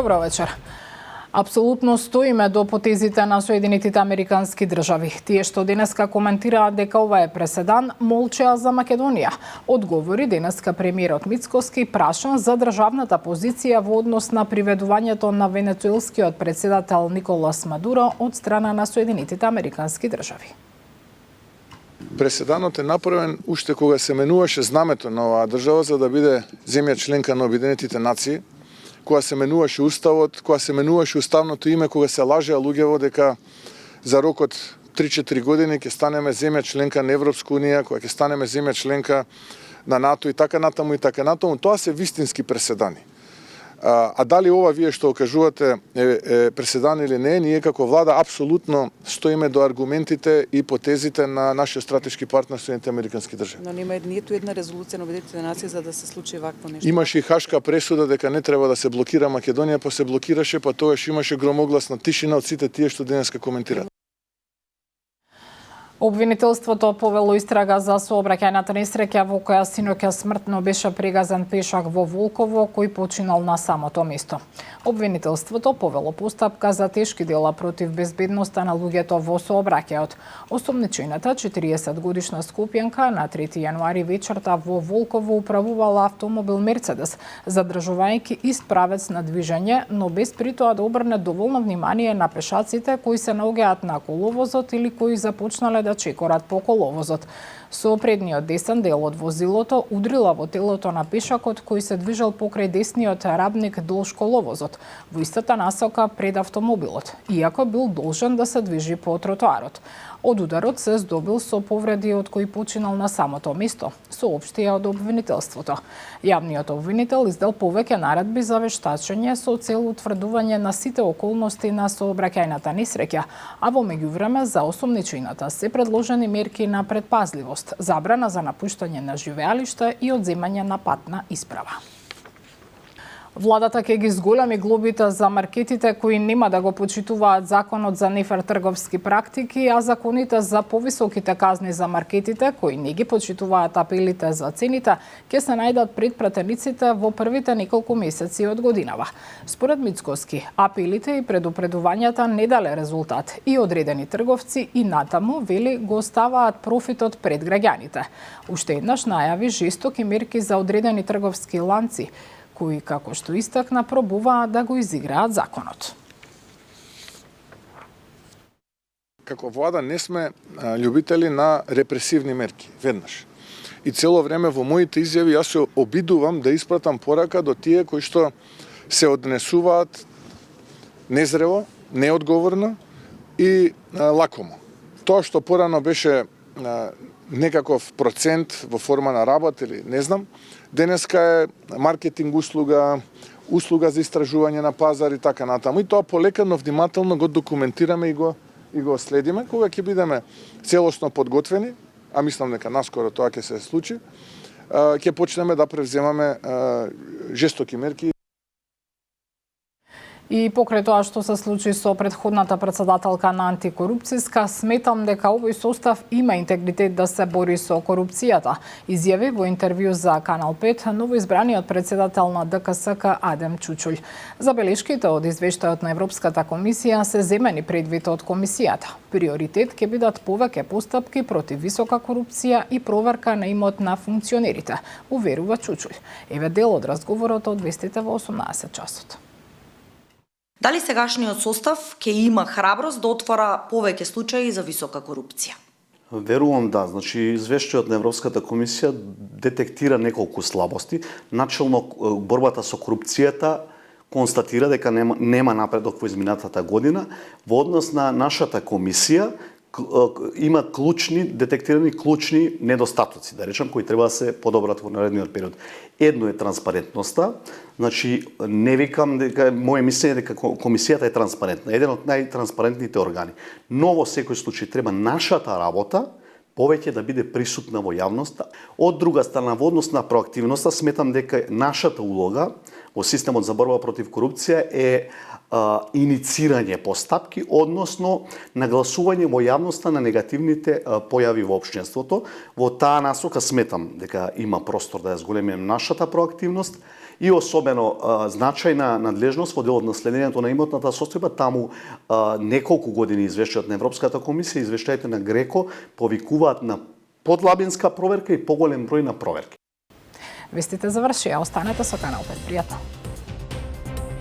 Добро вечер. Апсолутно стоиме до потезите на Соединетите Американски држави. Тие што денеска коментираат дека ова е преседан, молчеа за Македонија. Одговори денеска премиерот Мицкоски прашан за државната позиција во однос на приведувањето на венецуелскиот председател Николас Мадуро од страна на Соединетите Американски држави. Преседанот е направен уште кога се менуваше знамето на оваа држава за да биде земја членка на Обединетите нации, кога се менуваше уставот, кога се менуваше уставното име, кога се лажеа луѓево дека за рокот 3-4 години ќе станеме земја членка на Европска унија, кога ќе станеме земја членка на НАТО и така натаму и така натаму, тоа се вистински преседани. А дали ова вие што кажувате е преседан или не, ние како влада апсолутно стоиме до аргументите и потезите на нашиот стратешки партнер Соединетите Американски држави. Но нема ниту една резолуција на Обединетите нации за да се случи вакво нешто. Имаше и хашка пресуда дека не треба да се блокира Македонија, па се блокираше, па тогаш имаше громогласна тишина од сите тие што денеска коментираат. Обвинителството повело истрага за сообраќајната несреќа во која синоќа смртно беше прегазен пешак во Волково, кој починал на самото место. Обвинителството повело постапка за тешки дела против безбедноста на луѓето во сообраќајот. Осомничената 40-годишна скопјанка на 3 јануари вечерта во Волково управувала автомобил Мерцедес, задржувајќи ист правец на движење, но без при тоа да обрне доволно внимание на пешаците кои се наоѓаат на коловозот или кои започнале да чекорат по коловозот. Со предниот десен дел од возилото удрила во телото на пешакот кој се движел покрај десниот рабник долж коловозот, во истата насока пред автомобилот, иако бил должен да се движи по тротоарот. Од ударот се здобил со повреди од кои починал на самото место, соопштија од обвинителството. Јавниот обвинител издал повеќе наредби за вештачење со цел утврдување на сите околности на сообраќајната несреќа, а во меѓувреме за осомничената се предложени мерки на предпазливост, забрана за напуштање на живеалишта и одземање на патна исправа. Владата ќе ги зголеми глобите за маркетите кои нема да го почитуваат законот за нефер трговски практики, а законите за повисоките казни за маркетите кои не ги почитуваат апелите за цените ќе се најдат пред пратениците во првите неколку месеци од годинава. Според Мицкоски, апелите и предупредувањата не дале резултат и одредени трговци и натаму, вели, го ставаат профитот пред граѓаните. Уште еднаш најави жестоки мерки за одредени трговски ланци, кои, како што истакна, пробуваат да го изиграат законот. Како влада не сме љубители на репресивни мерки, веднаш. И цело време во моите изјави јас се обидувам да испратам порака до тие кои што се однесуваат незрело, неодговорно и лакомо. Тоа што порано беше некаков процент во форма на работа или не знам, денеска е маркетинг услуга, услуга за истражување на пазар и така натаму. И тоа полекано внимателно го документираме и го следиме. Кога ќе бидеме целосно подготвени, а мислам дека наскоро тоа ќе се случи, ќе почнеме да превземаме жестоки мерки. И покрај тоа што се случи со претходната председателка на антикорупцијска, сметам дека овој состав има интегритет да се бори со корупцијата, изјави во интервју за Канал 5 новоизбраниот председател на ДКСК Адем Чучулј. Забелешките од извештајот на Европската комисија се земени предвид од комисијата. Приоритет ќе бидат повеќе постапки против висока корупција и проверка на имот на функционерите, уверува Чучулј. Еве дел од разговорот од вестите во 18 часот. Дали сегашниот состав ќе има храброст да отвора повеќе случаи за висока корупција? Верувам да, значи извештајот на Европската комисија детектира неколку слабости. Начелно борбата со корупцијата констатира дека нема напредок во изминатата година. Во однос на нашата комисија има детектирани клучни недостатоци, да речем, кои треба да се подобрат во наредниот период. Едно е транспарентноста, значи не викам дека моје мислење дека комисијата е транспарентна, еден од најтранспарентните органи. Но во секој случај треба нашата работа повеќе да биде присутна во јавноста. Од друга страна, во однос на проактивноста, сметам дека нашата улога во системот за борба против корупција е иницирање постапки, односно нагласување во јавноста на негативните појави во општеството. Во таа насока сметам дека има простор да ја зголемиме нашата проактивност и особено значајна надлежност во делот на следењето на имотната состојба. Таму неколку години извештајот на Европската комисија, извештаите на Греко повикуваат на подлабинска проверка и поголем број на проверки. Вестите завршија, останете со Канал 5. Пријатно.